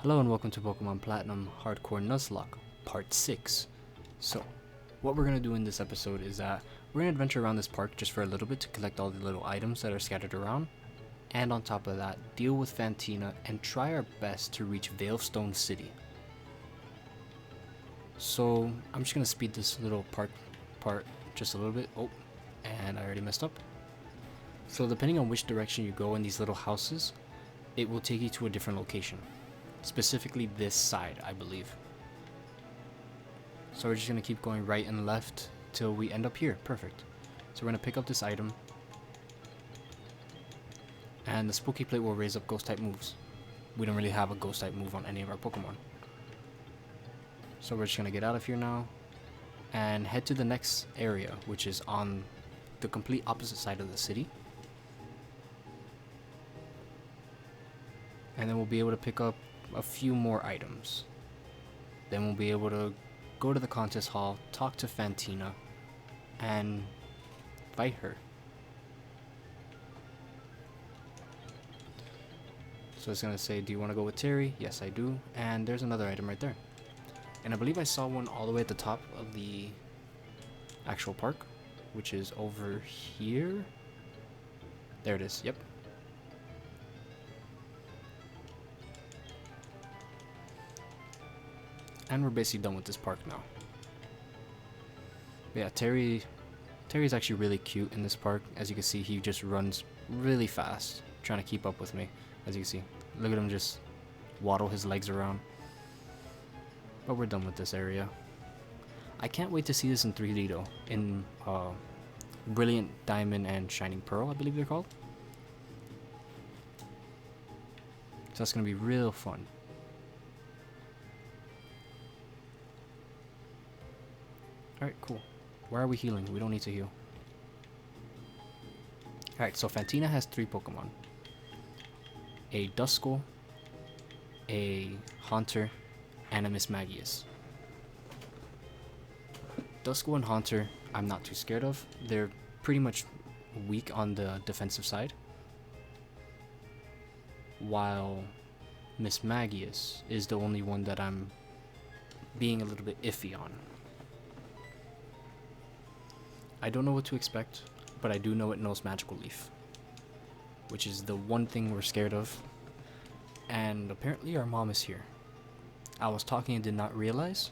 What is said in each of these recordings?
Hello and welcome to Pokemon Platinum Hardcore Nuzlocke, Part 6. So, what we're going to do in this episode is that we're going to adventure around this park just for a little bit to collect all the little items that are scattered around. And on top of that, deal with Fantina and try our best to reach Veilstone City. So, I'm just going to speed this little part just a little bit. Oh, and I already messed up. So depending on which direction you go in these little houses, it will take you to a different location. Specifically this side, I believe. So we're just going to keep going right and left till we end up here. Perfect. So we're going to pick up this item. And the Spooky Plate will raise up ghost type moves. We don't really have a ghost type move on any of our Pokemon. So we're just going to get out of here now. And head to the next area, which is on the complete opposite side of the city. And then we'll be able to pick up a few more items. Then we'll be able to go to the contest hall, talk to Fantina, and fight her. So it's gonna say, do you want to go with Terry? Yes, I do. And there's another item right there. And I believe I saw one all the way at the top of the actual park, which is over here. There it is, yep. And we're basically done with this park now. But yeah, Terry's actually really cute in this park. As you can see, he just runs really fast, trying to keep up with me. As you can see, look at him just waddle his legs around. But we're done with this area. I can't wait to see this in 3D though, in Brilliant Diamond and Shining Pearl, I believe they're called. So that's gonna be real fun. Alright, cool. Why are we healing? We don't need to heal. Alright, so Fantina has 3 Pokemon. A Duskull, a Haunter, and a Mismagius. Duskull and Haunter, I'm not too scared of. They're pretty much weak on the defensive side. While Mismagius is the only one that I'm being a little bit iffy on. I don't know what to expect, but I do know it knows Magical Leaf, which is the one thing we're scared of. And apparently our mom is here. I was talking and did not realize.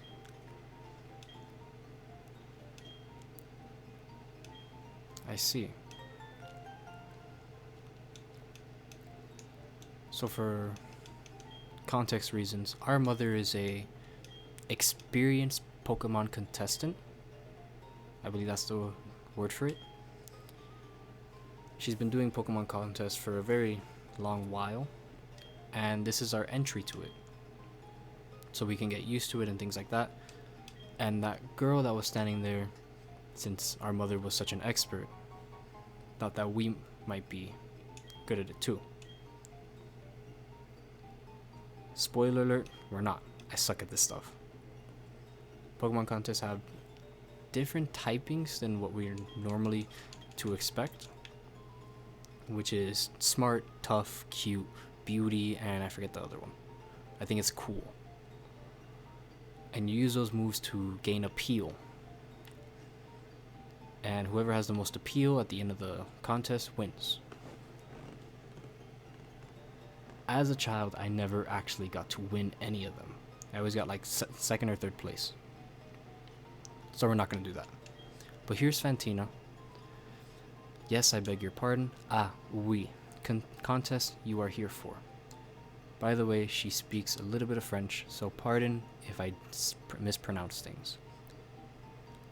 I see. So for context reasons, our mother is a experienced Pokemon contestant. I believe that's the word for it. She's been doing Pokemon contests for a very long while, and this is our entry to it. So we can get used to it and things like that. And that girl that was standing there, since our mother was such an expert, thought that we might be good at it too. Spoiler alert, we're not. I suck at this stuff. Pokemon contests have different typings than what we're normally to expect, which is smart, tough, cute, beauty, and I forget the other one. I think it's cool. And you use those moves to gain appeal. And whoever has the most appeal at the end of the contest wins. As a child, I never actually got to win any of them. I always got like second or third place. So we're not going to do that. But here's Fantina. Yes, I beg your pardon. Ah, oui. Contest you are here for. By the way, she speaks a little bit of French, so pardon if I mispronounce things.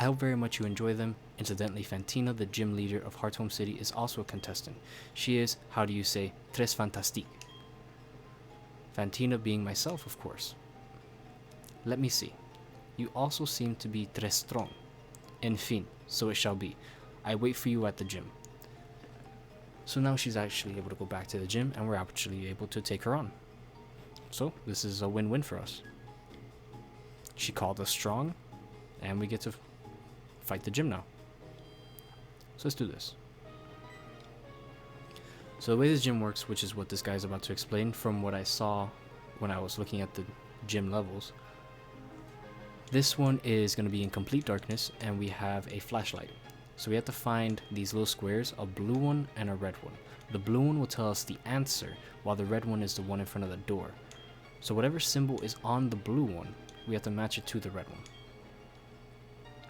I hope very much you enjoy them. Incidentally, Fantina, the gym leader of Hearthome City, is also a contestant. She is, how do you say, très fantastique. Fantina being myself, of course. Let me see. You also seem to be très strong. Enfin, so it shall be. I wait for you at the gym. So now she's actually able to go back to the gym, and we're actually able to take her on. So this is a win-win for us. She called us strong, and we get to fight the gym now. So let's do this. So the way this gym works, which is what this guy is about to explain, from what I saw when I was looking at the gym levels. This one is going to be in complete darkness, and we have a flashlight. So we have to find these little squares, a blue one and a red one. The blue one will tell us the answer, while the red one is the one in front of the door. So whatever symbol is on the blue one, we have to match it to the red one.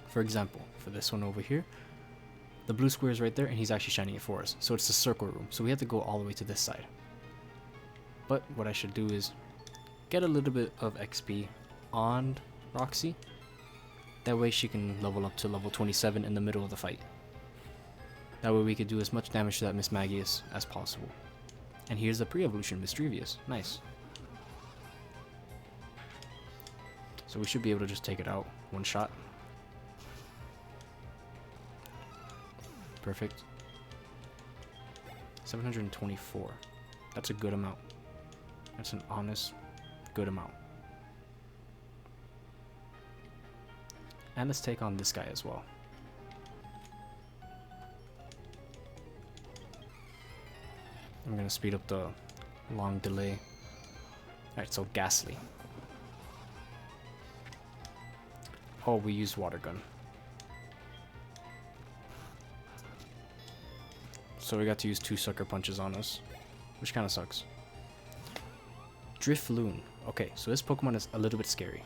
For example, for this one over here, the blue square is right there, and he's actually shining it for us. So it's the circle room. So we have to go all the way to this side. But what I should do is get a little bit of XP on Roxy. That way she can level up to level 27 in the middle of the fight. That way we could do as much damage to that Miss Magius as possible. And here's the pre-evolution, Mischievous. Nice. So we should be able to just take it out one shot. Perfect. 724. That's a good amount. That's an honest, good amount. And let's take on this guy as well. I'm gonna speed up the long delay. Alright, so Ghastly. Oh, we used Water Gun. So we got to use 2 sucker punches on us, which kind of sucks. Drifblim. Okay, so this Pokemon is a little bit scary.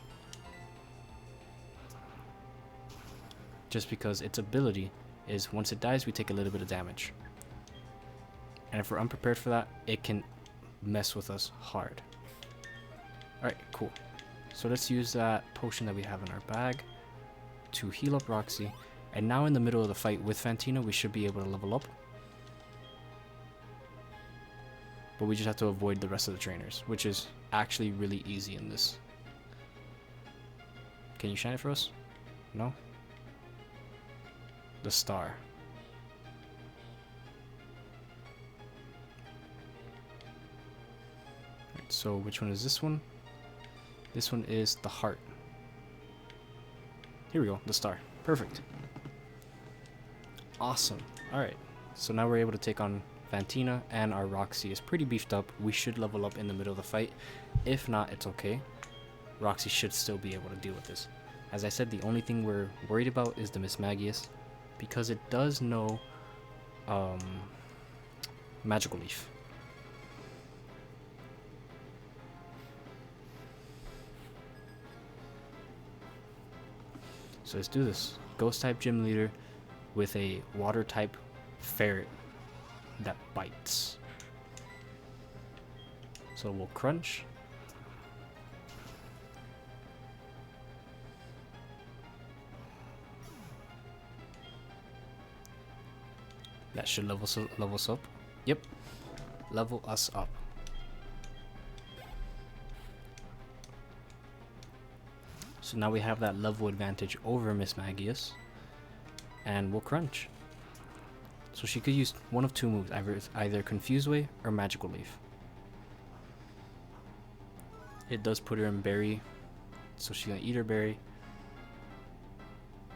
Just because its ability is once it dies, we take a little bit of damage. And if we're unprepared for that, it can mess with us hard. Alright, cool. So let's use that potion that we have in our bag to heal up Roxy. And now in the middle of the fight with Fantina, we should be able to level up. But we just have to avoid the rest of the trainers, which is actually really easy in this. Can you shine it for us? No? The star. Right, so which one is this one? This one is the heart. Here we go, the star. Perfect. Awesome. Alright, so now we're able to take on Fantina, and our Roxy is pretty beefed up. We should level up in the middle of the fight. If not, it's okay. Roxy should still be able to deal with this. As I said, the only thing we're worried about is the Miss Magius, because it does know Magical Leaf. So let's do this. Ghost type gym leader with a water type ferret that bites. So we'll crunch. That should level us up. Yep. Level us up. So now we have that level advantage over Miss Magius. And we'll crunch. So she could use one of 2 moves, either Confuse Way or Magical Leaf. It does put her in berry, so she's gonna eat her berry.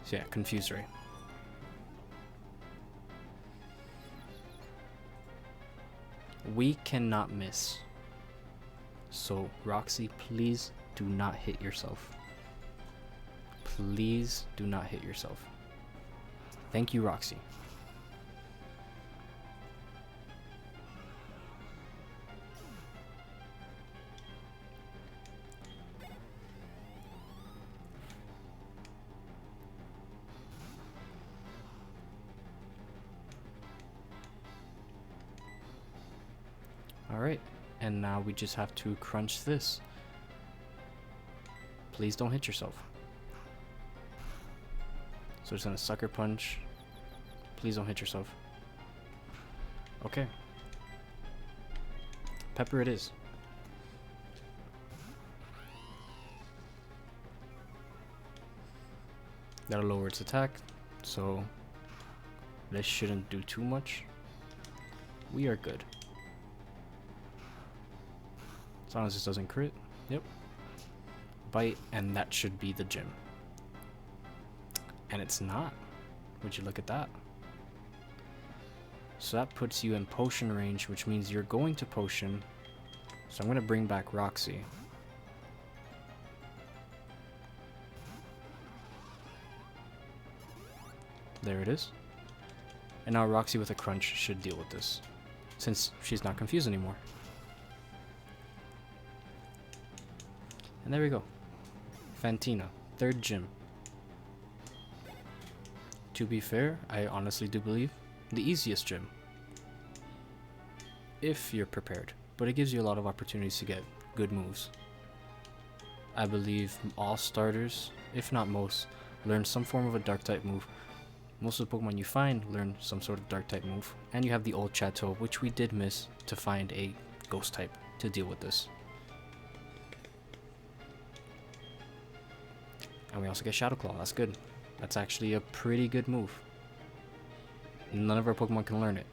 So yeah, Confuse Ray. We cannot miss. So Roxy, please do not hit yourself. Please do not hit yourself. Thank you, Roxy. Alright, and now we just have to crunch this. Please don't hit yourself. So it's gonna sucker punch. Please don't hit yourself. Okay. Pepper it is. That'll lower its attack, so this shouldn't do too much. We are good. As long as this doesn't crit. Yep. Bite, and that should be the gym. And it's not. Would you look at that? So that puts you in potion range, which means you're going to potion. So I'm going to bring back Roxy. There it is. And now Roxy with a crunch should deal with this, since she's not confused anymore. And there we go. Fantina, 3rd gym. To be fair, I honestly do believe the easiest gym, if you're prepared, but it gives you a lot of opportunities to get good moves. I believe all starters, if not most, learn some form of a dark type move. Most of the Pokemon you find learn some sort of dark type move, and you have the old Chateau, which we did miss to find a ghost type to deal with this. And we also get Shadow Claw. That's good. That's actually a pretty good move. None of our Pokemon can learn it,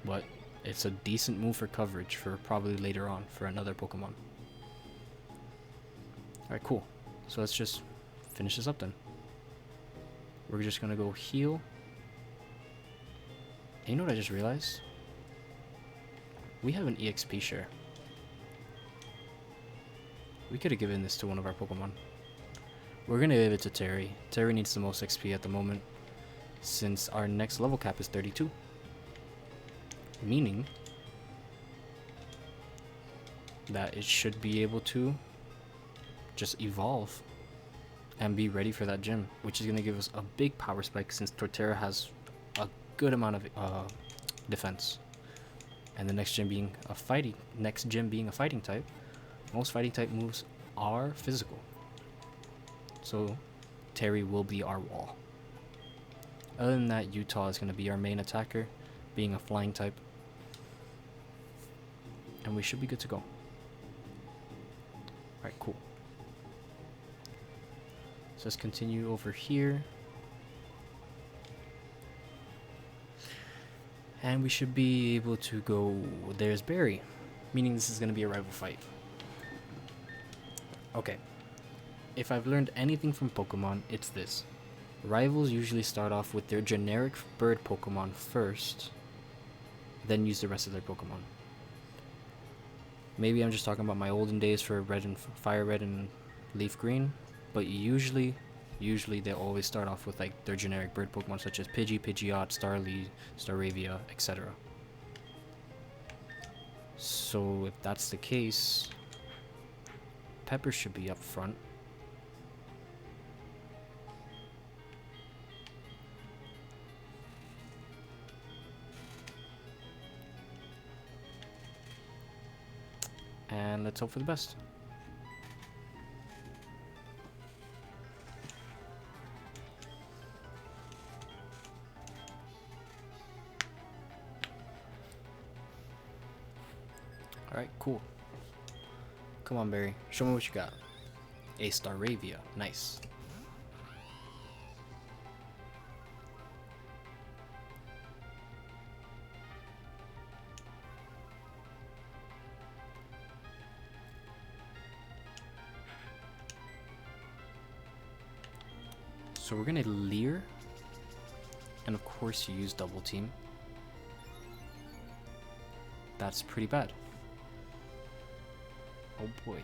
but it's a decent move for coverage for probably later on for another Pokemon. Alright, cool. So let's just finish this up then. We're just gonna go heal. And you know what I just realized? We have an EXP share. We could have given this to one of our Pokemon. We're gonna give it to Terry. Terry needs the most XP at the moment, since our next level cap is 32. Meaning that it should be able to just evolve and be ready for that gym, which is gonna give us a big power spike since Torterra has a good amount of defense. And the next gym being a fighting type, most fighting type moves are physical. So Terry will be our wall. Other than that, Utah is going to be our main attacker, being a flying type. And we should be good to go. Alright, cool. So let's continue over here. And we should be able to go... There's Barry, meaning this is going to be a rival fight. Okay. If I've learned anything from Pokemon, it's this. Rivals usually start off with their generic bird Pokemon first, then use the rest of their Pokemon. Maybe I'm just talking about my olden days for Fire Red and Leaf Green, but usually they always start off with like their generic bird Pokemon such as Pidgey, Pidgeot, Starly, Staravia, etc. So if that's the case, Pepper should be up front. And let's hope for the best. Alright, cool. Come on, Barry. Show me what you got. A Staravia. Nice. So we're gonna Leer, and of course you use Double Team. That's pretty bad. Oh boy.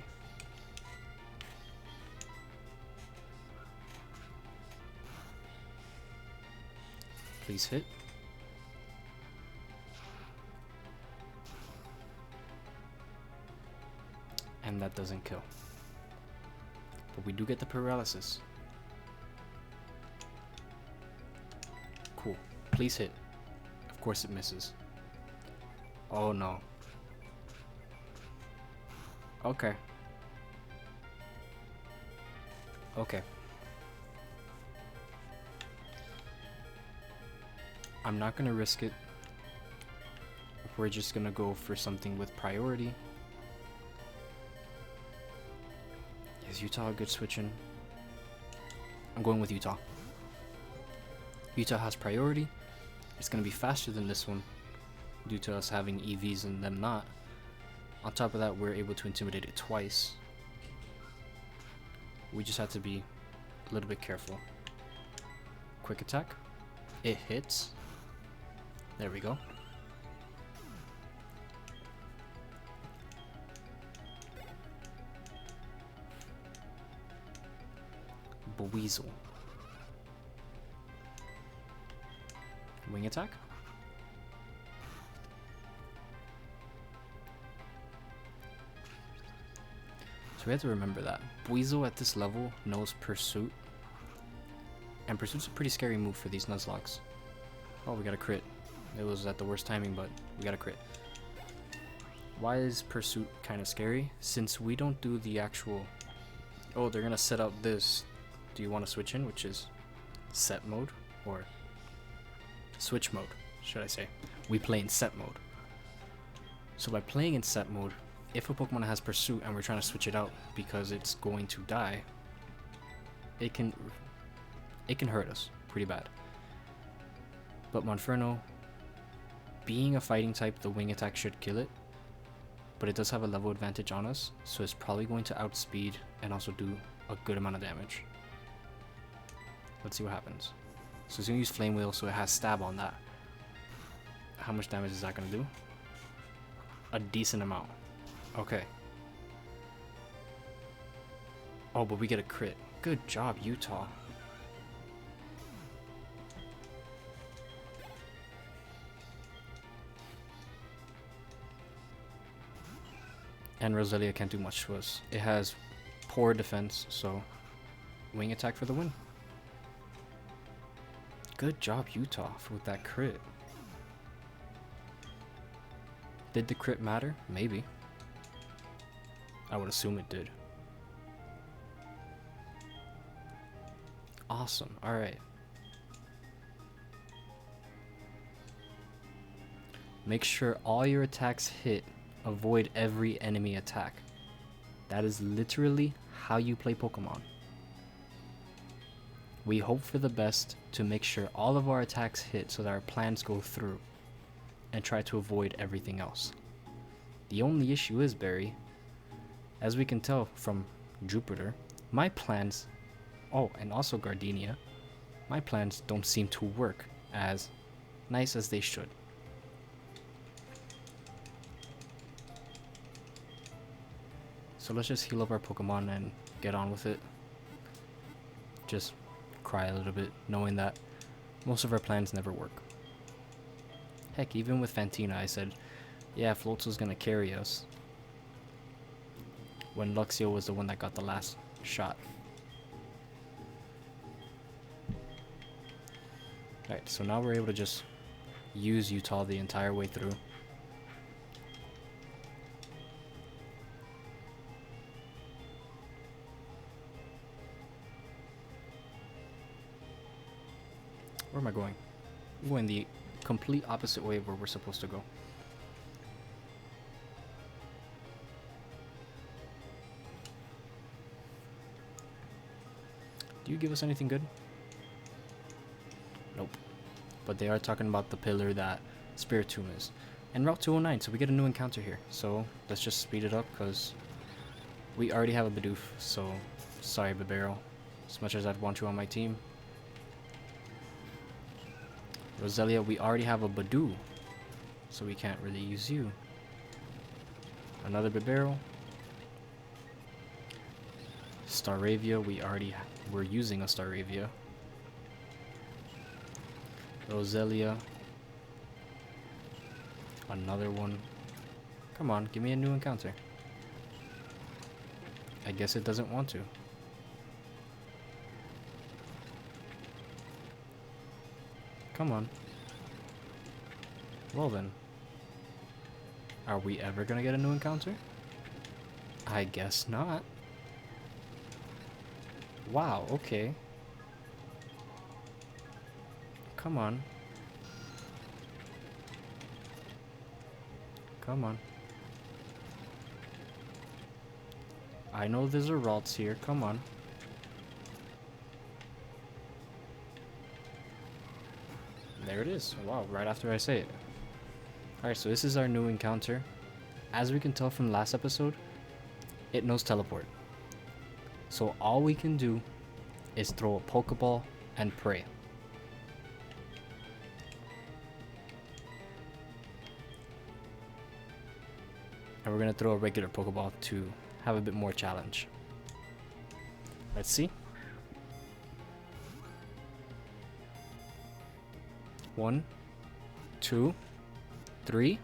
Please hit. And that doesn't kill. But we do get the paralysis. Cool. Please hit. Of course it misses. Oh no. Okay. Okay. I'm not gonna risk it. We're just gonna go for something with priority. Is Utah a good switch-in? I'm going with Utah. Utah has priority. It's going to be faster than this one due to us having EVs and them not. On top of that, we're able to intimidate it twice. We just have to be a little bit careful. Quick attack. It hits. There we go. Weasel. Wing attack? So we have to remember that. Weasel at this level knows Pursuit. And Pursuit's a pretty scary move for these Nuzlockes. Oh, we got a crit. It was at the worst timing, but we got a crit. Why is Pursuit kind of scary? Since we don't do the actual... Oh, they're going to set up this. Do you want to switch in? Which is set mode. Or switch mode, should I say. We play in set mode. So by playing in set mode, if a Pokemon has Pursuit and we're trying to switch it out because it's going to die, it can hurt us pretty bad. But Monferno, being a fighting type, the wing attack should kill it, but it does have a level advantage on us, so it's probably going to outspeed and also do a good amount of damage. Let's see what happens. So it's going to use Flame Wheel, so it has stab on that. How much damage is that going to do? A decent amount. Okay. Oh, but we get a crit. Good job, Utah. And Roselia can't do much to us. It has poor defense, so wing attack for the win. Good job, Utah, with that crit. Did the crit matter? Maybe. I would assume it did. Awesome. Alright. Make sure all your attacks hit. Avoid every enemy attack. That is literally how you play Pokemon. We hope for the best to make sure all of our attacks hit so that our plans go through, and try to avoid everything else. The only issue is, Barry, as we can tell from Jupiter, my plans, oh, and also Gardenia, my plans don't seem to work as nice as they should. So let's just heal up our Pokemon and get on with it. Just cry a little bit, knowing that most of our plans never work. Heck, even with Fantina, I said, yeah, Floatzel's gonna carry us, when Luxio was the one that got the last shot. Alright, so now we're able to just use Utah the entire way through. Where am I going? I'm going the complete opposite way of where we're supposed to go. Do you give us anything good? Nope. But they are talking about the pillar that Spiritomb is. And Route 209, so we get a new encounter here. So let's just speed it up because we already have a Bidoof. So sorry, Bibarel. As much as I'd want you on my team. Roselia, we already have a Badoo, so we can't really use you. Another Bibarel. Staravia, we're using a Staravia. Roselia. Another one. Come on, give me a new encounter. I guess it doesn't want to. Come on. Well then. Are we ever gonna get a new encounter? I guess not. Wow, okay. Come on. Come on. I know there's a Ralts here, come on. There it is. Wow, right after I say it. Alright, so this is our new encounter. As we can tell from last episode, it knows teleport. So all we can do is throw a Pokeball and pray. And we're going to throw a regular Pokeball to have a bit more challenge. Let's see. 1, 2, 3.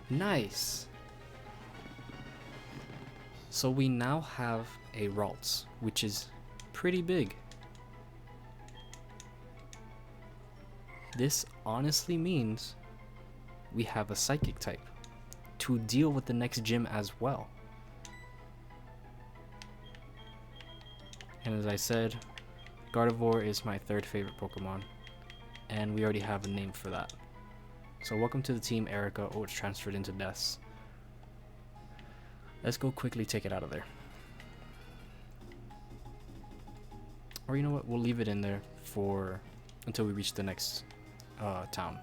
Nice. So we now have a Ralts, which is pretty big. This honestly means we have a Psychic type to deal with the next gym as well. And as I said, Gardevoir is my third favorite Pokemon, and we already have a name for that. So welcome to the team, Erica. Oh, it's transferred into Deaths. Let's go quickly take it out of there. Or you know what, we'll leave it in there for until we reach the next town.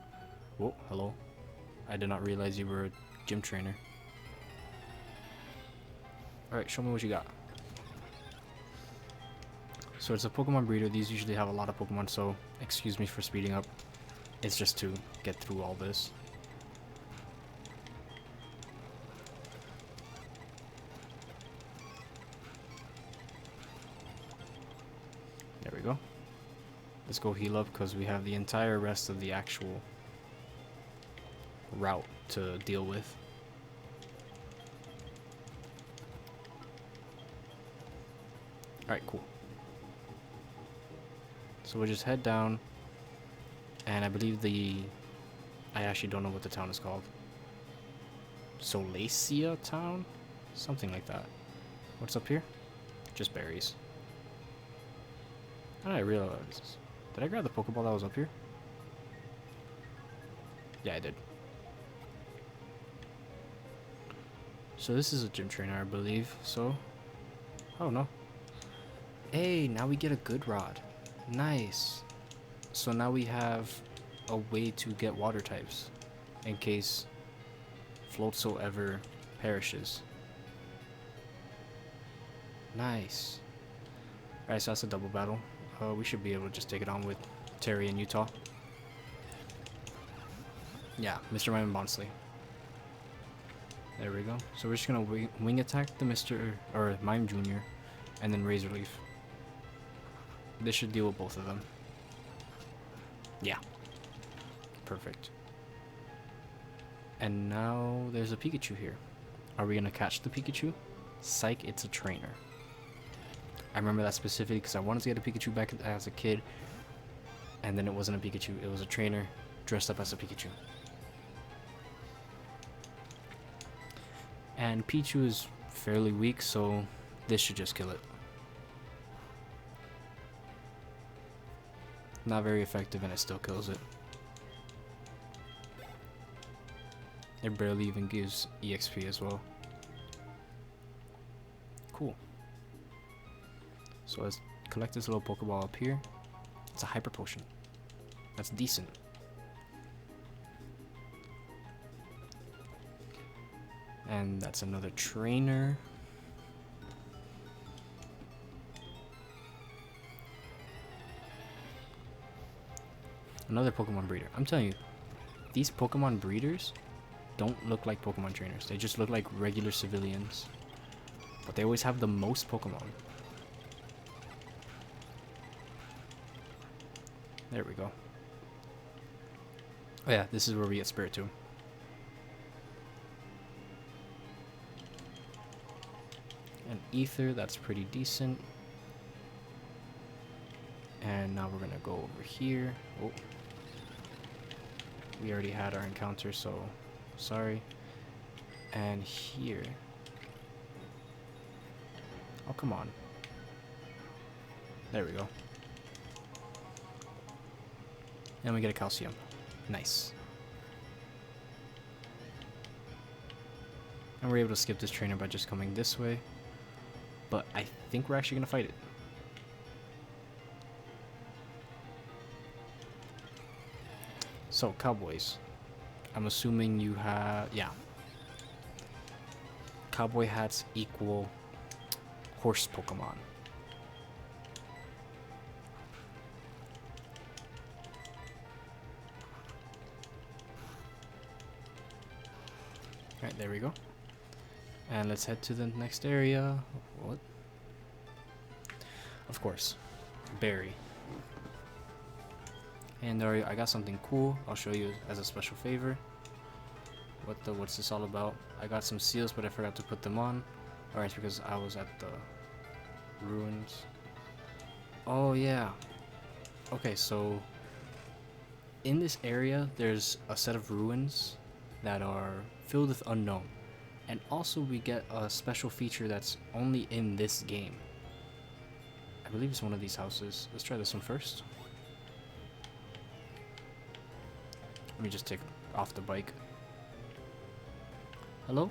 Whoa, hello. I did not realize you were a gym trainer. Alright, show me what you got. So it's a Pokemon breeder. These usually have a lot of Pokemon, so excuse me for speeding up. It's just to get through all this. There we go. Let's go heal up because we have the entire rest of the actual route to deal with. Alright, cool. So we'll just head down, and I believe I actually don't know what the town is called. Solacia town? Something like that. What's up here? Just berries. I realized. Did I grab the Pokeball that was up here? Yeah, I did. So this is a gym trainer, I believe. So, oh no. Hey, now we get a good rod. Nice. So now we have a way to get water types in case Floatzel ever perishes. Nice. Alright, so that's a double battle. We should be able to just take it on with Terry and Utah. Yeah, Mr. Mime and Bonsley. There we go. So we're just gonna wing attack the Mr. or Mime Jr. and then Razor Leaf. This should deal with both of them. Yeah. Perfect. And now there's a Pikachu here. Are we gonna catch the Pikachu? Psych, it's a trainer. I remember that specifically because I wanted to get a Pikachu back as a kid, and then it wasn't a Pikachu, it was a trainer dressed up as a Pikachu. And Pichu is fairly weak, so this should just kill it. Not very effective, and it still kills it. It barely even gives EXP as well. Cool. So let's collect this little Pokeball up here. It's a Hyper Potion. That's decent. And that's another trainer. Another Pokemon breeder. I'm telling you, these Pokemon breeders don't look like Pokemon trainers. They just look like regular civilians. But they always have the most Pokemon. There we go. Oh yeah, this is where we get Spiritomb. And Ether, that's pretty decent. And now we're gonna go over here. Oh. We already had our encounter, so sorry. And here. Oh, come on. There we go. And we get a Calcium. Nice. And we're able to skip this trainer by just coming this way. But I think we're actually going to fight it. So, Cowboys. I'm assuming you have... Yeah. Cowboy hats equal horse Pokemon. Alright, there we go. And let's head to the next area. What? Of course. Berry. And there, I got something cool. I'll show you as a special favor. What's this all about? I got some seals, but I forgot to put them on. Alright, it's because I was at the ruins. Oh yeah. Okay, so in this area, there's a set of ruins that are filled with unknown. And also we get a special feature that's only in this game. I believe it's one of these houses. Let's try this one first. Let me just take off the bike. Hello?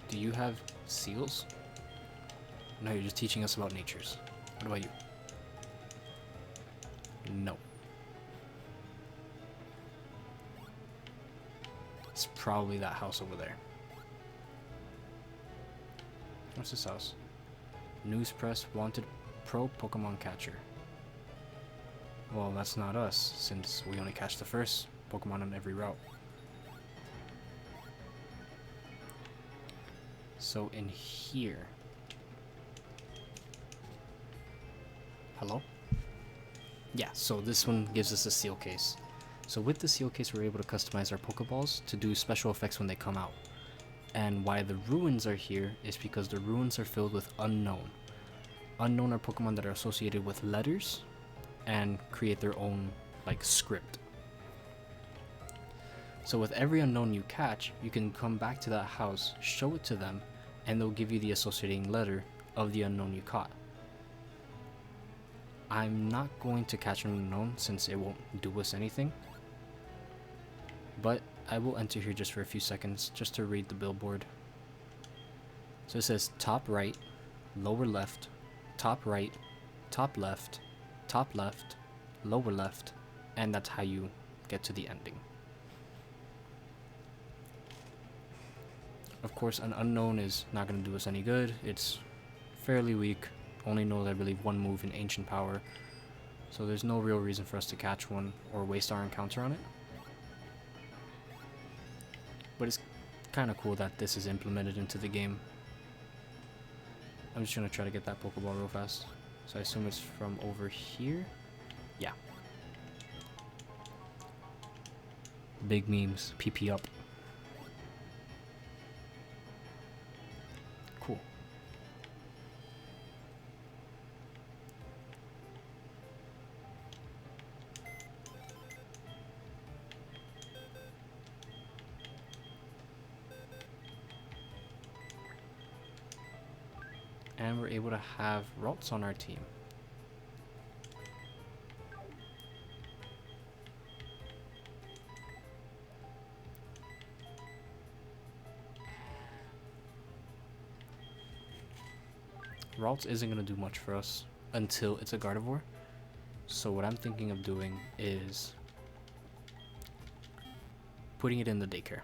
Do you have seals? No, you're just teaching us about natures. What about you? No. It's probably that house over there. What's this house? News press wanted pro Pokemon catcher. Well, that's not us, since we only catch the first Pokemon on every route. So in here. Hello? Yeah, so this one gives us a seal case. So with the seal case, we're able to customize our Pokeballs to do special effects when they come out. And why the ruins are here is because the ruins are filled with unknown. Unknown are Pokemon that are associated with letters and create their own like script. So with every unknown you catch, you can come back to that house, show it to them, and they'll give you the associating letter of the unknown you caught. I'm not going to catch an unknown since it won't do us anything, but I will enter here just for a few seconds just to read the billboard. So it says top right, lower left, top right, top left, lower left, and that's how you get to the ending. Of course, an unknown is not going to do us any good. It's fairly weak. Only knows, I believe, one move in Ancient Power. So there's no real reason for us to catch one or waste our encounter on it. But it's kind of cool that this is implemented into the game. I'm just going to try to get that Pokeball real fast. So I assume it's from over here. Yeah. Big memes. PP up. Cool. And we're able to have Ralts on our team. Ralts isn't going to do much for us until it's a Gardevoir. So what I'm thinking of doing is putting it in the daycare.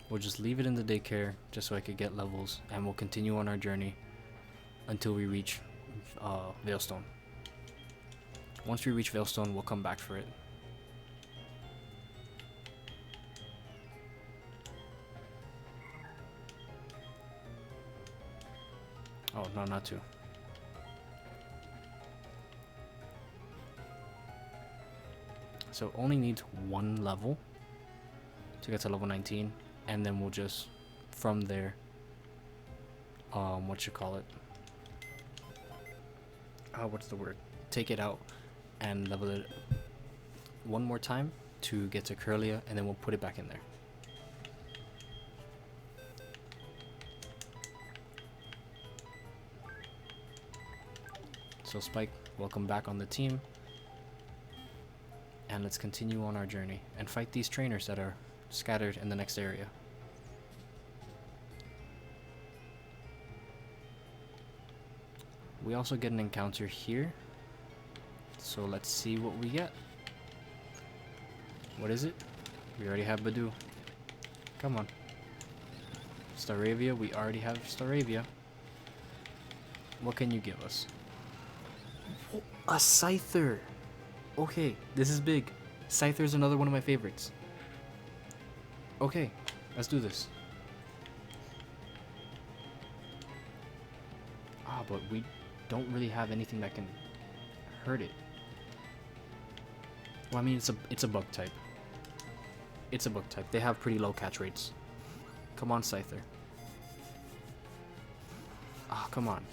We'll just leave it in the daycare just so I could get levels, and we'll continue on our journey until we reach Veilstone. Once we reach Veilstone, we'll come back for it. Oh, no, not two. So only needs one level to get to level 19. And then we'll just, from there, what's the word? Take it out and level it one more time to get to Curlia, and then we'll put it back in there. So Spike, welcome back on the team. And let's continue on our journey and fight these trainers that are scattered in the next area. We also get an encounter here, so let's see what we get. What is it? We already have Badoo. Come on. Staravia, we already have Staravia. What can you give us? Oh, a Scyther! Okay, this is big. Scyther is another one of my favorites. Okay, let's do this. Ah, but we don't really have anything that can hurt it. Well, I mean, it's a bug type. It's a bug type. They have pretty low catch rates. Come on, Scyther. Ah, come on.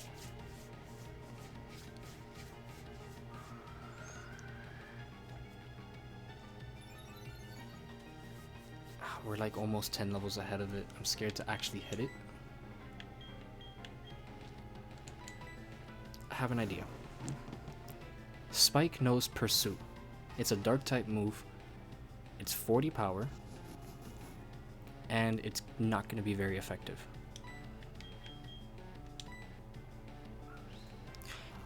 We're like almost 10 levels ahead of it. I'm scared to actually hit it. I have an idea. Spike knows Pursuit. It's a dark type move. It's 40 power. And it's not going to be very effective.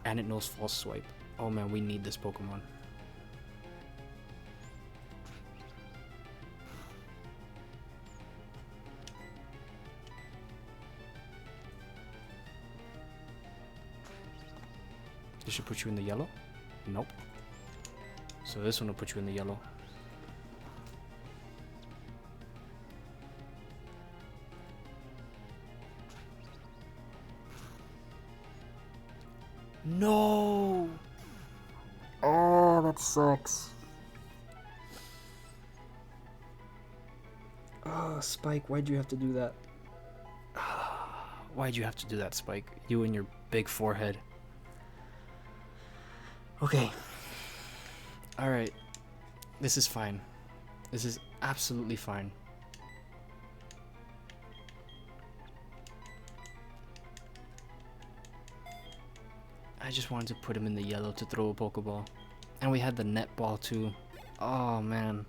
And it knows False Swipe. Oh man, we need this Pokemon. This should put you in the yellow? Nope. So this one will put you in the yellow. No! Oh, that sucks. Oh, Spike, why'd you have to do that? Why'd you have to do that, Spike? You and your big forehead. Okay. Alright. This is fine. This is absolutely fine. I just wanted to put him in the yellow to throw a Pokeball. And we had the net ball too. Oh man.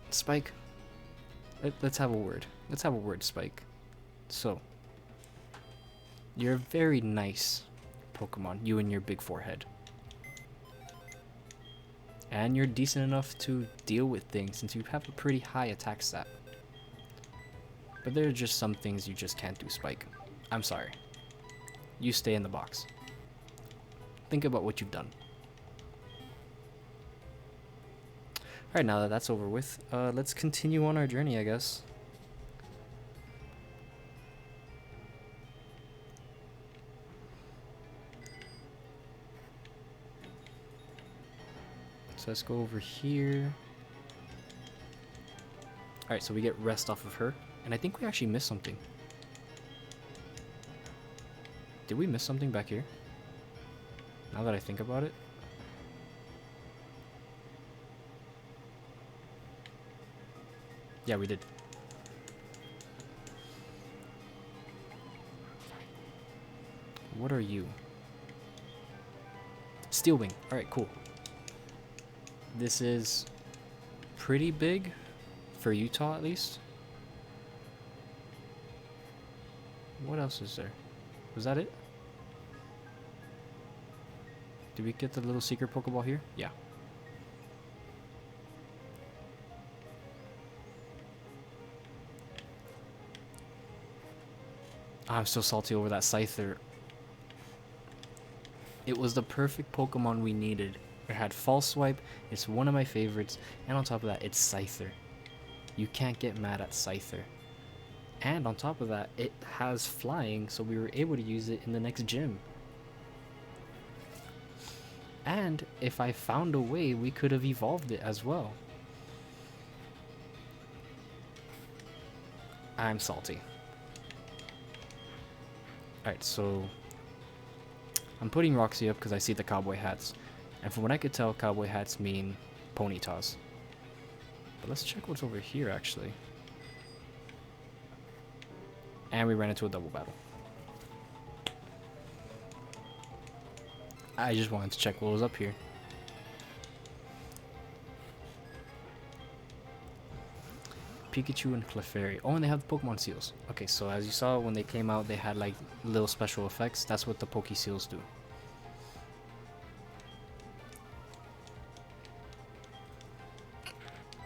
Spike. Let's have a word. Let's have a word, Spike. So. You're a very nice Pokemon, you and your big forehead. And you're decent enough to deal with things since you have a pretty high attack stat. But there are just some things you just can't do, Spike. I'm sorry. You stay in the box. Think about what you've done. Alright, now that that's over with, let's continue on our journey, I guess. So let's go over here. Alright, so we get rest off of her. And I think we actually missed something. Did we miss something back here? Now that I think about it. Yeah, we did. What are you? Steel Wing. Alright, cool. This is pretty big for Utah, at least. What else is there? Was that it? Did we get the little secret Pokeball here? Yeah. I'm so salty over that Scyther. It was the perfect Pokemon we needed. It had False Swipe, it's one of my favorites, and on top of that, it's Scyther. You can't get mad at Scyther. And on top of that, it has flying, so we were able to use it in the next gym. And if I found a way, we could have evolved it as well. I'm salty. Alright, so I'm putting Roxy up because I see the cowboy hats. And from what I could tell, cowboy hats mean ponytas. But let's check what's over here, actually. And we ran into a double battle. I just wanted to check what was up here. Pikachu and Clefairy. Oh, and they have the Pokemon seals. Okay, so as you saw when they came out, they had like little special effects. That's what the Poke Seals do.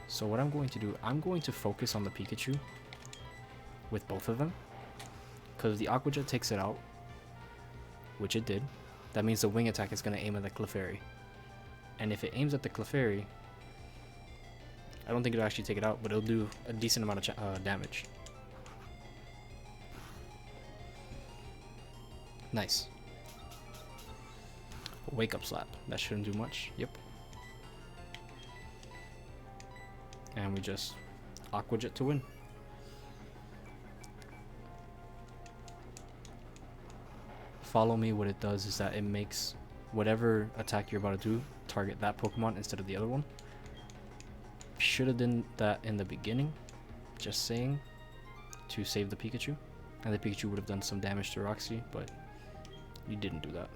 So what I'm going to do, I'm going to focus on the Pikachu with both of them. Because the Aqua Jet takes it out, which it did. That means the wing attack is going to aim at the Clefairy. And if it aims at the Clefairy, I don't think it'll actually take it out, but it'll do a decent amount of damage. Nice. Wake up slap. That shouldn't do much. Yep. And we just Aqua Jet to win. Follow me. What it does is that it makes whatever attack you're about to do target that Pokemon instead of the other one. Should have done that in the beginning. Just saying. To save the Pikachu. And the Pikachu would have done some damage to Roxy, but you didn't do that.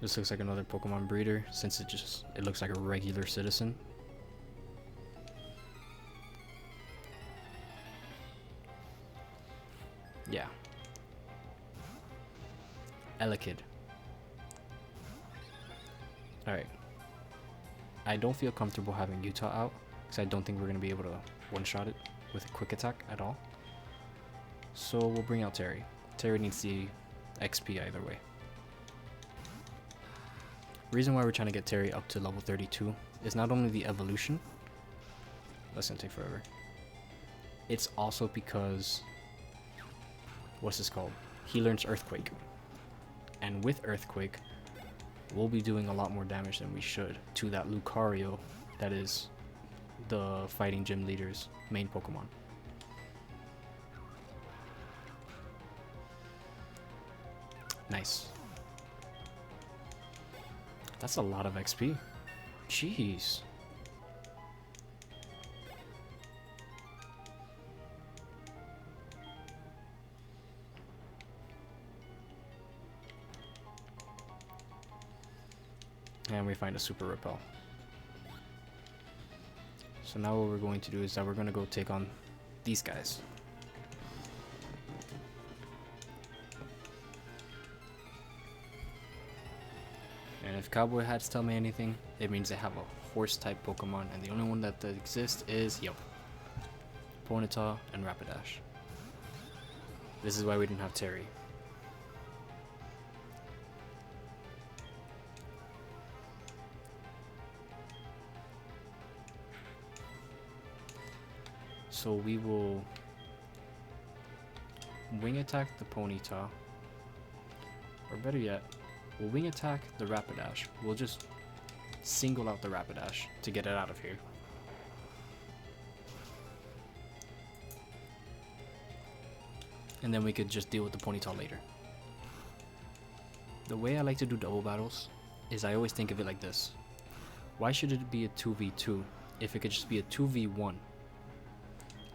This looks like another Pokemon breeder, since it looks like a regular citizen. Yeah. Elekid. Alright. I don't feel comfortable having Utah out, because I don't think we're going to be able to one-shot it with a quick attack at all. So we'll bring out Terry. Terry needs the XP either way. Reason why we're trying to get Terry up to level 32 is not only the evolution. That's going to take forever. It's also because, what's this called? He learns Earthquake. And with Earthquake, we'll be doing a lot more damage than we should to that Lucario that is the Fighting Gym Leader's main Pokemon. Nice. That's a lot of XP. Jeez. And we find a Super Repel. So now what we're going to do is that we're going to go take on these guys. And if Cowboy Hats tell me anything, it means they have a horse-type Pokemon, and the only one that exists is, Ponyta and Rapidash. This is why we didn't have Terry. So we will wing attack the Ponyta, or better yet, we'll wing attack the Rapidash. We'll just single out the Rapidash to get it out of here. And then we could just deal with the Ponyta later. The way I like to do double battles is I always think of it like this. Why should it be a 2v2 if it could just be a 2v1?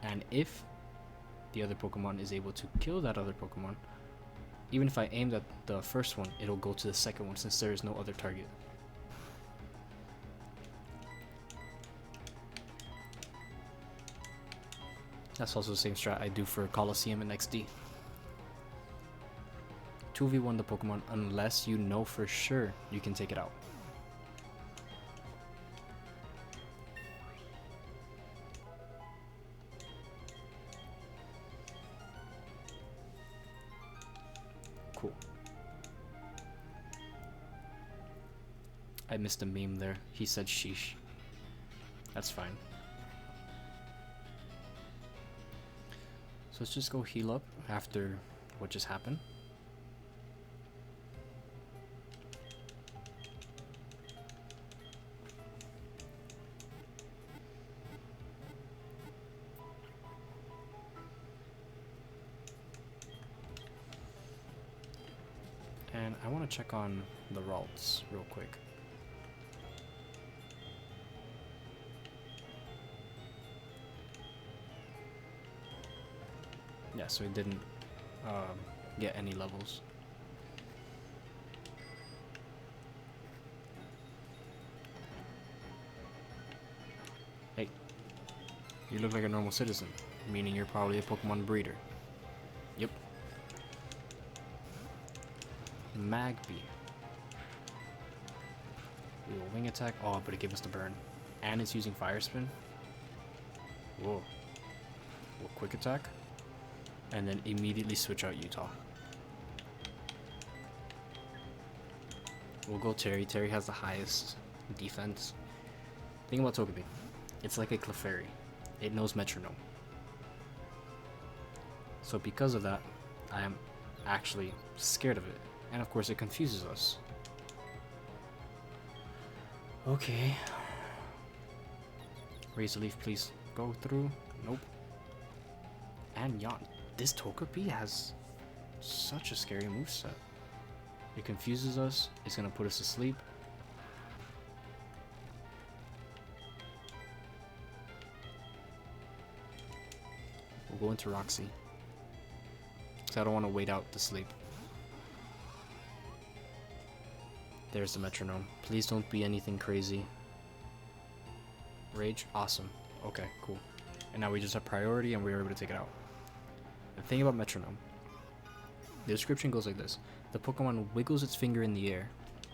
And if the other Pokemon is able to kill that other Pokemon, even if I aimed at the first one, it'll go to the second one since there is no other target. That's also the same strat I do for Coliseum and XD. 2v1 the Pokemon unless you know for sure you can take it out. Cool. I missed a meme there. He said sheesh. That's fine. So let's just go heal up after what just happened. And I want to check on the Ralts real quick. Yeah, so he didn't get any levels. Hey, you look like a normal citizen, meaning you're probably a Pokemon breeder. Yep. Magby. We will wing attack. Oh, but it gave us the burn. And it's using Fire Spin. Whoa. We'll quick attack. And then immediately switch out Utah. We'll go Terry. Terry has the highest defense. Think about Togepi. It's like a Clefairy. It knows Metronome. So because of that, I am actually scared of it. And of course it confuses us. Okay. Raise a leaf, please. Go through. Nope. And yawn. This Togepi has such a scary moveset. It confuses us. It's gonna put us to sleep. We'll go into Roxy. Because I don't want to wait out to sleep. There's the metronome. Please don't be anything crazy. Rage? Awesome. Okay, cool. And now we just have priority and we're able to take it out. The thing about metronome. The description goes like this. The Pokemon wiggles its finger in the air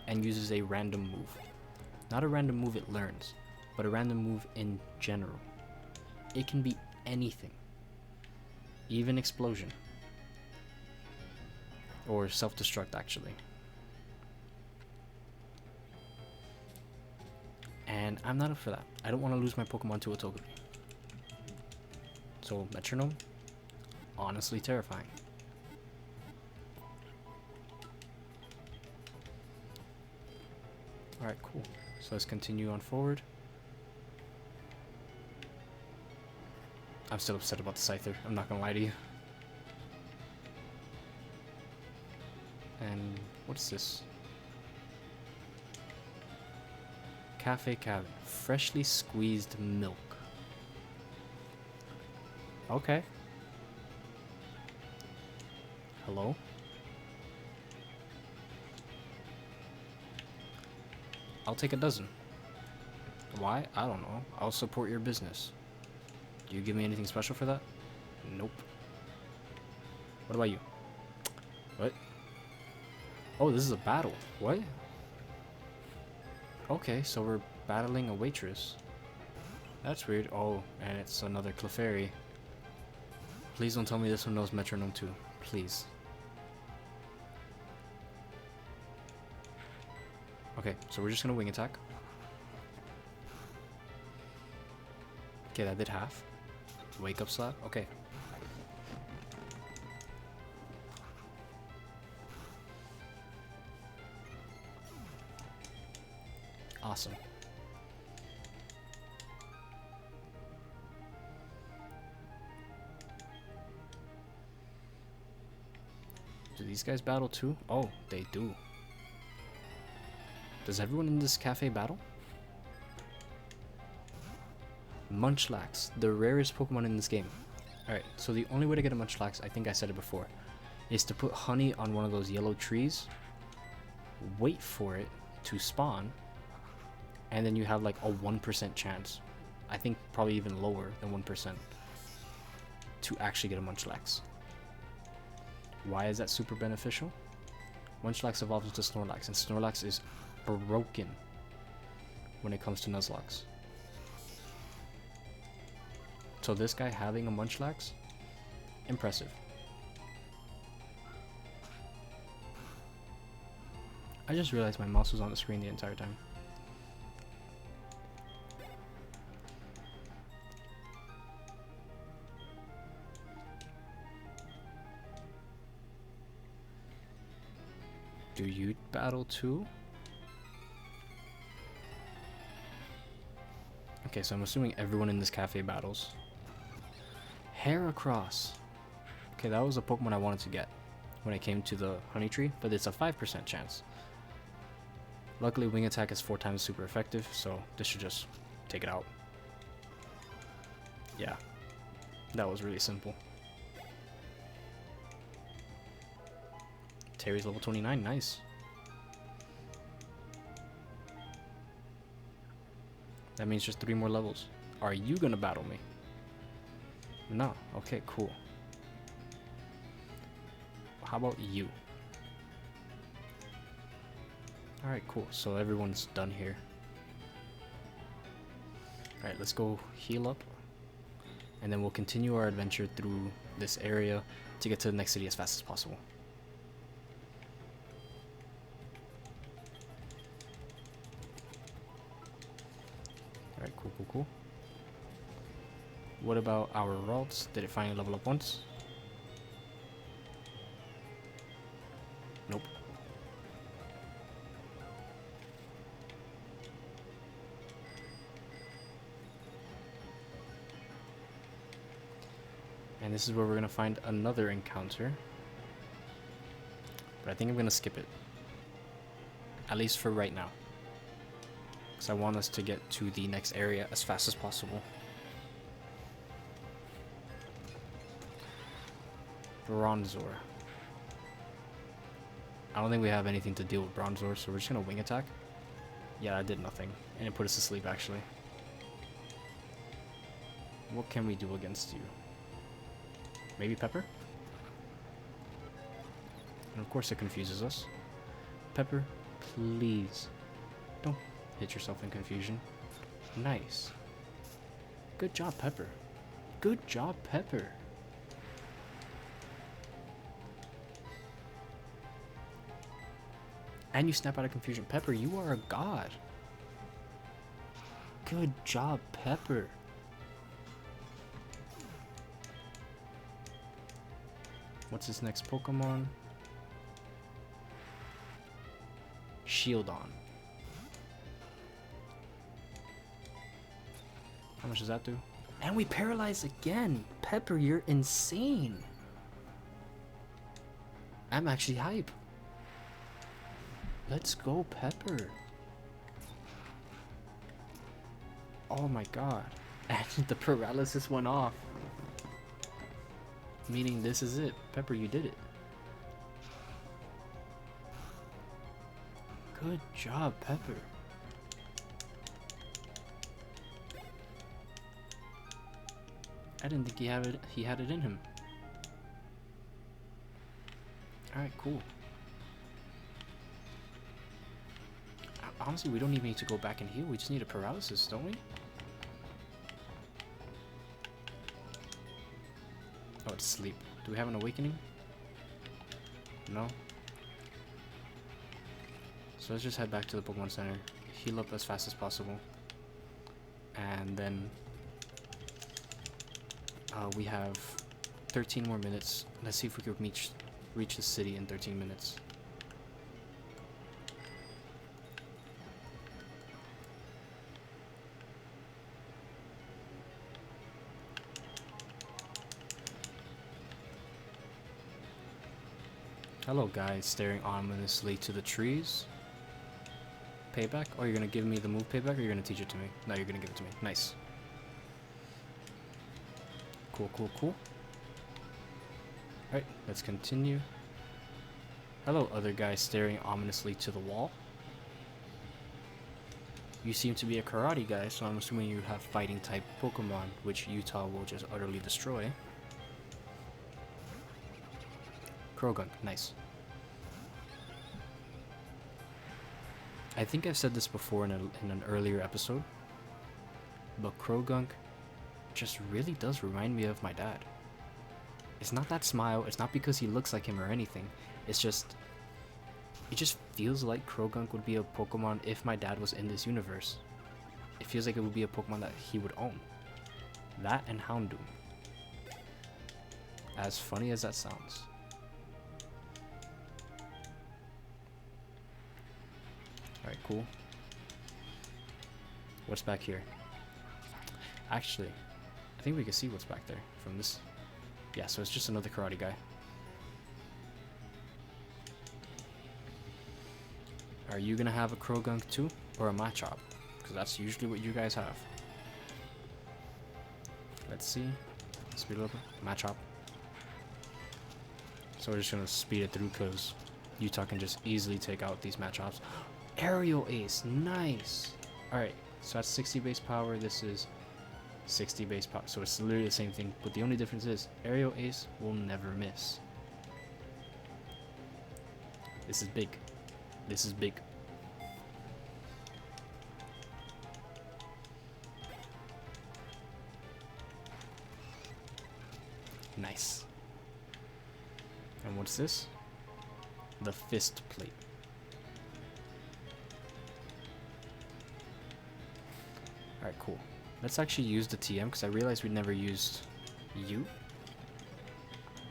and uses a random move. Not a random move it learns, but a random move in general. It can be anything. Even explosion. Or self-destruct, actually. And I'm not up for that. I don't want to lose my Pokemon to a Togepi. So, metronome, honestly terrifying. Alright, cool. So let's continue on forward. I'm still upset about the Scyther, I'm not gonna lie to you. And what's this? Cafe Cabin. Freshly squeezed milk. Okay. Hello? I'll take a dozen. Why? I don't know. I'll support your business. Do you give me anything special for that? Nope. What about you? What? Oh, this is a battle. What? Okay, so we're battling a waitress. That's weird. Oh, and it's another Clefairy. Please don't tell me this one knows metronome too. Please. Okay, so we're just gonna wing attack. Okay, that did half. Wake up slap. Okay. Awesome. Do these guys battle too? Oh, they do. Does everyone in this cafe battle? Munchlax, the rarest Pokemon in this game. Alright, so the only way to get a Munchlax, I think I said it before, is to put honey on one of those yellow trees, wait for it to spawn, and then you have like a 1% chance, I think probably even lower than 1%, to actually get a Munchlax. Why is that super beneficial? Munchlax evolves into Snorlax, and Snorlax is broken when it comes to Nuzlocke. So this guy having a Munchlax, impressive. I just realized my mouse was on the screen the entire time. Do you battle too? Okay, so I'm assuming everyone in this cafe battles. Heracross. Okay, that was a Pokemon I wanted to get when it came to the honey tree, but it's a 5% chance. Luckily, wing attack is 4 times super effective, so this should just take it out. Yeah, that was really simple. Terry's level 29, nice. That means just 3 more levels. Are you gonna battle me? No. Okay, cool. How about you? Alright, cool. So everyone's done here. Alright, let's go heal up. And then we'll continue our adventure through this area to get to the next city as fast as possible. Alright, cool, cool, cool. What about our Ralts? Did it finally level up once? And this is where we're gonna find another encounter. But I think I'm gonna skip it. At least for right now. Because I want us to get to the next area as fast as possible. Bronzor. I don't think we have anything to deal with Bronzor, so we're just gonna wing attack. Yeah, I did nothing. And it put us to sleep, actually. What can we do against you? Maybe Pepper? And of course it confuses us. Pepper, please. Don't hit yourself in confusion. Nice. Good job, Pepper. Good job, Pepper. And you snap out of confusion. Pepper, you are a god. Good job, Pepper. What's his next Pokemon? Shieldon. How much does that do? And we paralyze again. Pepper, you're insane. I'm actually hype. Let's go, Pepper. Oh my god. And the paralysis went off. Meaning this is it. Pepper, you did it. Good job, Pepper. I didn't think he had it in him. Alright, cool. Honestly, we don't even need to go back and heal. We just need a paralysis, don't we? Oh, it's sleep. Do we have an awakening? No? So let's just head back to the Pokemon Center. Heal up as fast as possible. And then... we have 13 more minutes. Let's see if we can reach the city in 13 minutes. Hello, guys, staring ominously to the trees. Payback? Oh, you're gonna give me the move payback, or you're gonna teach it to me? No, you're gonna give it to me. Nice. Cool, cool, cool. Alright, let's continue. Hello, other guy staring ominously to the wall. You seem to be a karate guy, so I'm assuming you have fighting type Pokemon, which Utah will just utterly destroy. Krogunk, nice. I think I've said this before in an earlier episode, but Krogunk just really does remind me of my dad. It's not that smile, it's not because he looks like him or anything, it's just, it just feels like Krogunk would be a Pokemon if my dad was in this universe. It feels like it would be a Pokemon that he would own. That and Houndoom. As funny as that sounds. Alright, cool. What's back here? Actually, I think we can see what's back there from this. Yeah, so it's just another karate guy. Are you gonna have a Krogunk too? Or a Machop? Because that's usually what you guys have. Let's see. Speed it up. Machop. So we're just gonna speed it through because Utah can just easily take out these Machops. Aerial Ace, nice. Alright, so that's 60 base power, this is 60 base power, so it's literally the same thing, but the only difference is Aerial Ace will never miss. This is big. This is big. Nice. And what's this? The Fist Plate. Alright, cool. Let's actually use the TM because I realized we never used you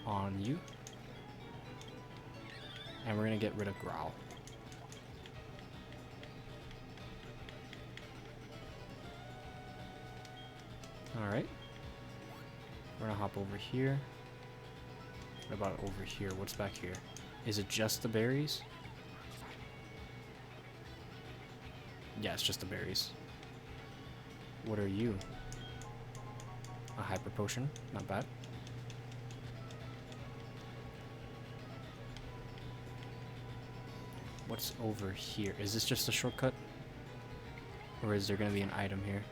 on you. And we're gonna get rid of Growl. Alright. We're gonna hop over here. What about over here? What's back here? Is it just the berries? Yeah, it's just the berries. What are you? A hyper potion, not bad. What's over here? Is this just a shortcut? Or is there gonna be an item here?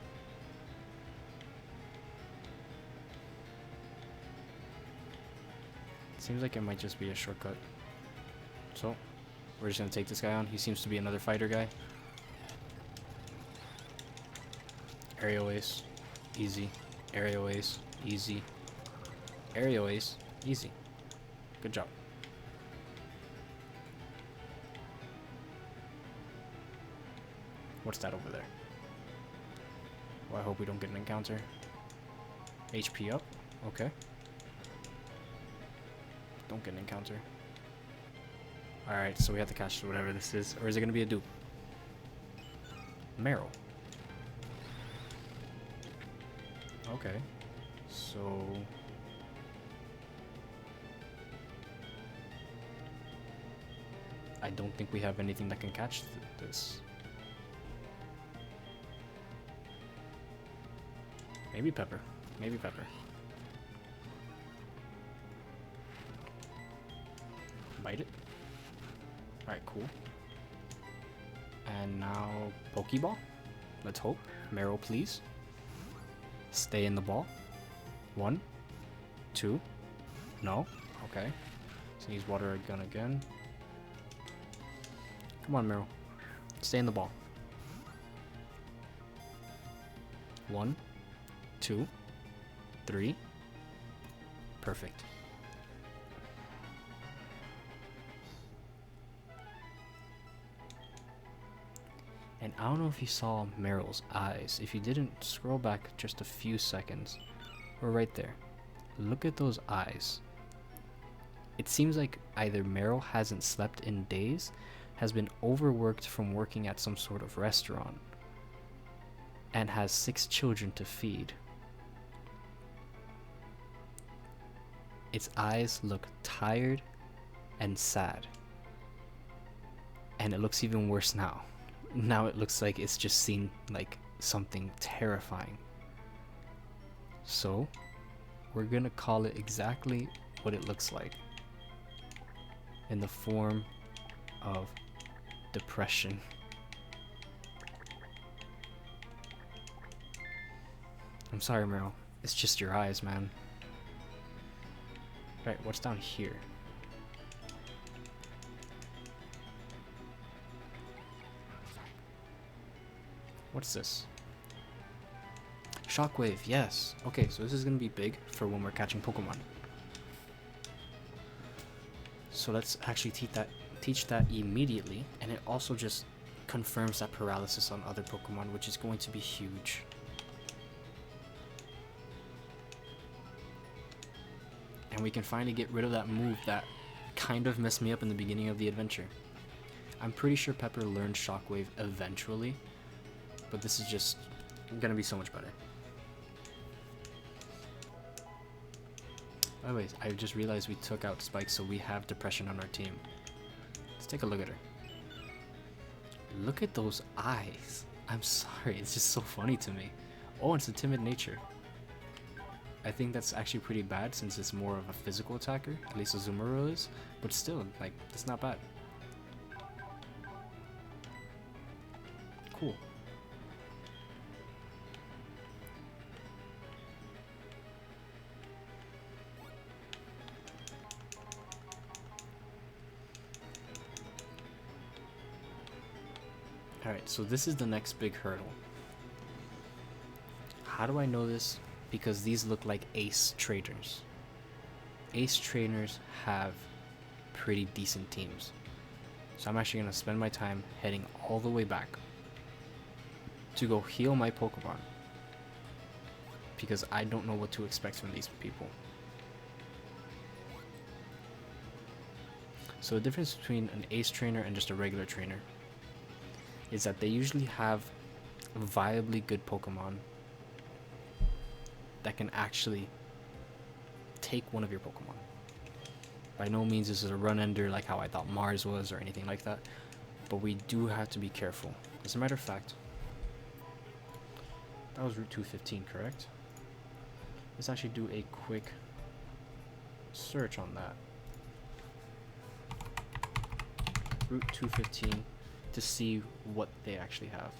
Seems like it might just be a shortcut. So, we're just gonna take this guy on. He seems to be another fighter guy. Aerial ace, easy. Aerial ace, easy. Aerial ace, easy. Good job. What's that over there? Well, I hope we don't get an encounter. HP up, okay. Don't get an encounter. Alright, so we have to catch whatever this is. Or is it gonna be a dupe? Meryl. Okay. So... I don't think we have anything that can catch this. Maybe Pepper. Maybe Pepper. Bite it. Alright, cool. And now Pokeball. Let's hope. Meryl, please. Stay in the ball. 1, 2. No. Okay. So use water gun again. Come on, Meryl. Stay in the ball. 1, 2, 3. Perfect. And I don't know if you saw Meryl's eyes. If you didn't, scroll back just a few seconds. We're right there. Look at those eyes. It seems like either Meryl hasn't slept in days, has been overworked from working at some sort of restaurant, and has 6 children to feed. Its eyes look tired and sad. And it looks even worse now. Now it looks like it's just seen like something terrifying. So, we're gonna call it exactly what it looks like. In the form of depression. I'm sorry, Meryl. It's just your eyes, man. Right, what's down here? What's this? Shockwave, yes. Okay, so this is gonna be big for when we're catching Pokemon. So let's actually teach that immediately, and it also just confirms that paralysis on other Pokemon, which is going to be huge. And we can finally get rid of that move that kind of messed me up in the beginning of the adventure. I'm pretty sure Pepper learned Shockwave eventually, but this is just gonna be so much better. By the way, I just realized we took out Spike, so we have Depression on our team. Let's take a look at her. Look at those eyes. I'm sorry, it's just so funny to me. Oh, it's a timid nature. I think that's actually pretty bad since it's more of a physical attacker, at least Azumarill is, but still, like, it's not bad. Cool. Alright, so this is the next big hurdle. How do I know this? Because these look like ace trainers. Ace trainers have pretty decent teams. So I'm actually going to spend my time heading all the way back to go heal my Pokemon. Because I don't know what to expect from these people. So the difference between an ace trainer and just a regular trainer is that they usually have viably good Pokemon that can actually take one of your Pokemon. By no means this is a run ender like how I thought Mars was or anything like that, but we do have to be careful. As a matter of fact, that was Route 215, correct? Let's actually do a quick search on that. Route 215 to see what they actually have.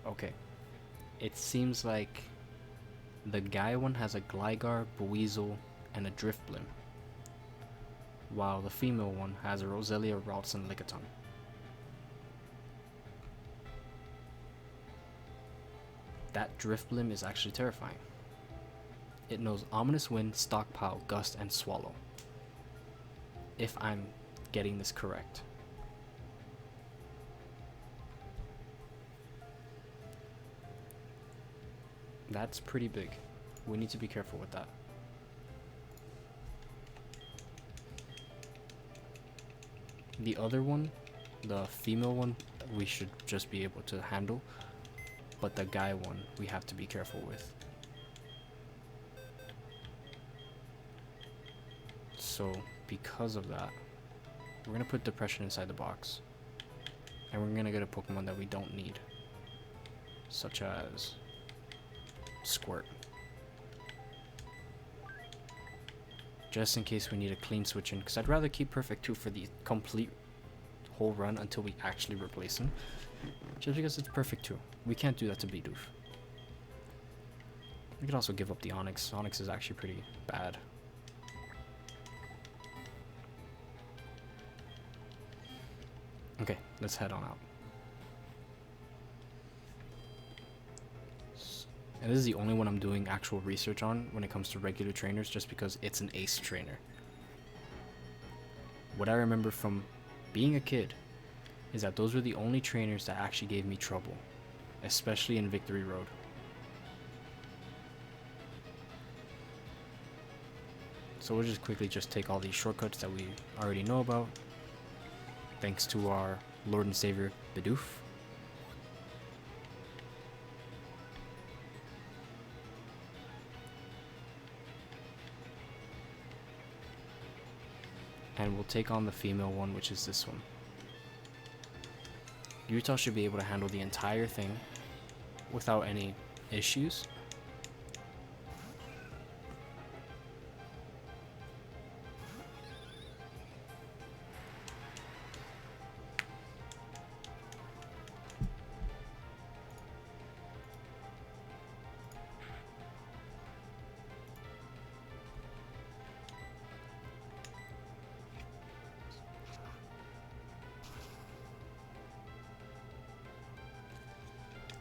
Okay, it seems like the guy one has a Gligar, Buizel, and a Drifblim, while the female one has a Roselia, Ralts, and Lickitung. That Drifblim is actually terrifying. It knows Ominous Wind, Stockpile, Gust, and Swallow. If I'm getting this correct. That's pretty big. We need to be careful with that. The other one, the female one, we should just be able to handle. But the guy one, we have to be careful with. So, because of that, we're going to put Depression inside the box. And we're going to get a Pokemon that we don't need. Such as Squirt. Just in case we need a clean switch in, because I'd rather keep Perfect 2 for the complete whole run until we actually replace him. Just because it's Perfect 2. We can't do that to Bidoof. We could also give up the Onix. Onix is actually pretty bad. Okay, let's head on out. And this is the only one I'm doing actual research on when it comes to regular trainers, just because it's an ace trainer. What I remember from being a kid is that those were the only trainers that actually gave me trouble, especially in Victory Road. So we'll just quickly take all these shortcuts that we already know about, thanks to our Lord and Savior Bidoof. And we'll take on the female one, which is this one. Utah should be able to handle the entire thing without any issues.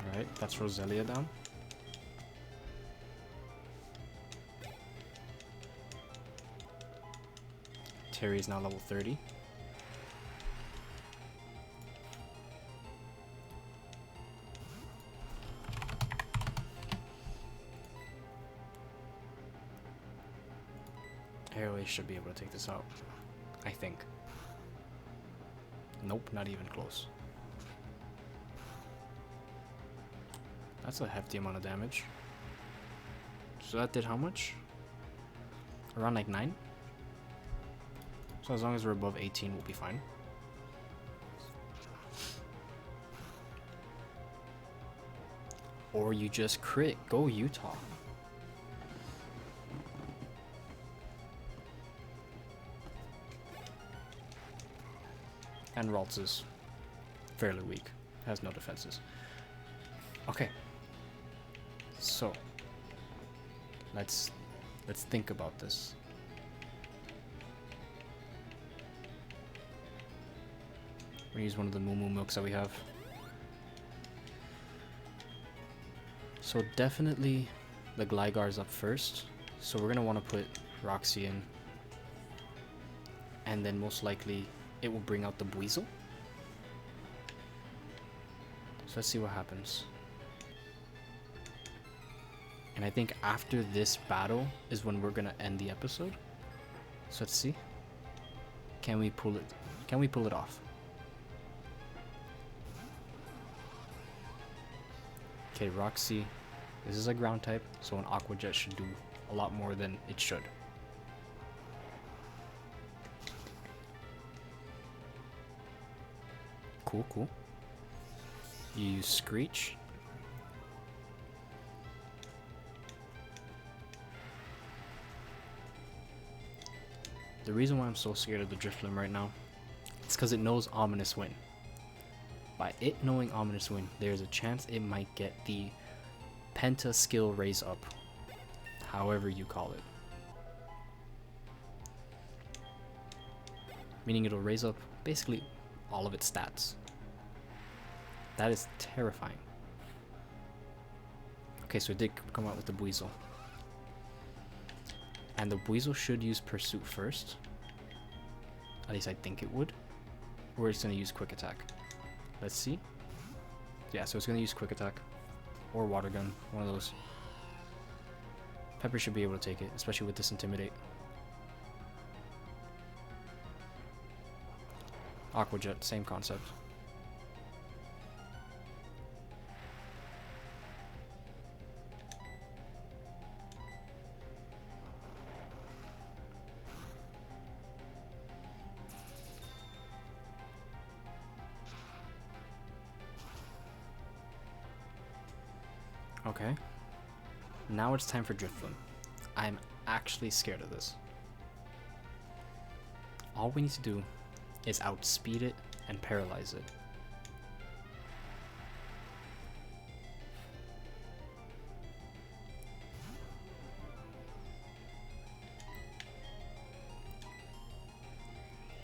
Alright, that's Roselia down. Terry is now level 30. Airway should be able to take this out, I think. Nope, not even close. That's a hefty amount of damage. So that did how much? Around like 9? So as long as we're above 18, we'll be fine. Or you just crit. Go Utah. And Ralts is fairly weak. Has no defenses. Okay. So let's think about this. We're gonna use one of the Moo Moo Milks that we have. So definitely the Gligar's up first. So we're gonna want to put Roxy in. And then most likely it will bring out the Buizel. So let's see what happens. And I think after this battle is when we're gonna end the episode. So let's see. Can we pull it? Can we pull it off? Okay, Roxy. This is a ground type, so an Aqua Jet should do a lot more than it should. Cool, cool. You use Screech. The reason why I'm so scared of the Drifblim right now is because it knows Ominous Wind. By it knowing Ominous Wind, there's a chance it might get the Penta skill raise up, however you call it. Meaning it'll raise up basically all of its stats. That is terrifying. Okay, so it did come out with the Buizel. And the Buizel should use Pursuit first. At least I think it would. Or it's going to use Quick Attack. Let's see. Yeah, so it's going to use Quick Attack. Or Water Gun. One of those. Pepper should be able to take it, especially with this Intimidate. Aqua Jet, same concept. Okay. Now it's time for Drifblim. I'm actually scared of this. All we need to do is outspeed it and paralyze it.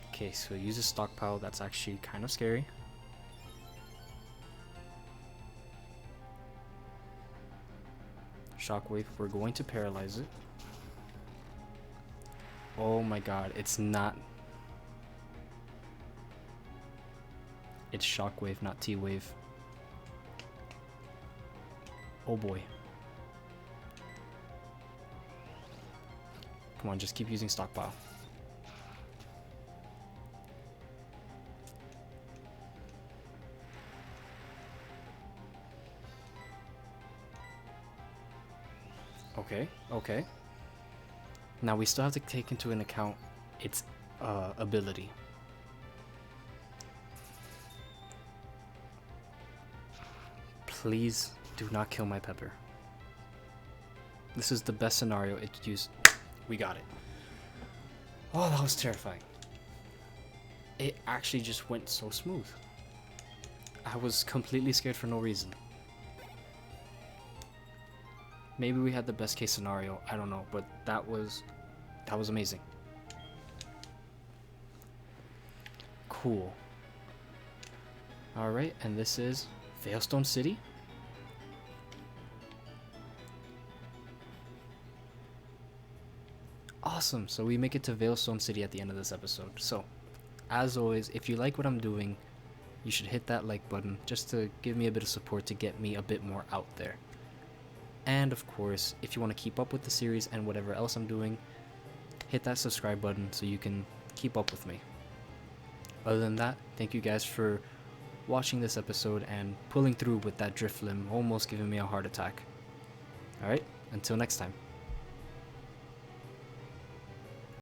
Okay, so use a stockpile. That's actually kind of scary. Shockwave, we're going to paralyze it. Oh my god, it's not. It's Shockwave, not T-Wave. Oh boy. Come on, just keep using stockpile. Okay, okay. Now we still have to take into an account its ability. Please do not kill my Pepper. This is the best scenario it used. We got it. Oh, that was terrifying. It actually just went so smooth. I was completely scared for no reason. Maybe we had the best case scenario, I don't know, but that was amazing. Cool. Alright, and this is Failstorm City. Awesome, so we make it to Veilstone City at the end of this episode. So, as always, if you like what I'm doing, you should hit that like button just to give me a bit of support to get me a bit more out there. And of course, if you want to keep up with the series and whatever else I'm doing, hit that subscribe button so you can keep up with me. Other than that, thank you guys for watching this episode and pulling through with that Drifblim almost giving me a heart attack. Alright, until next time.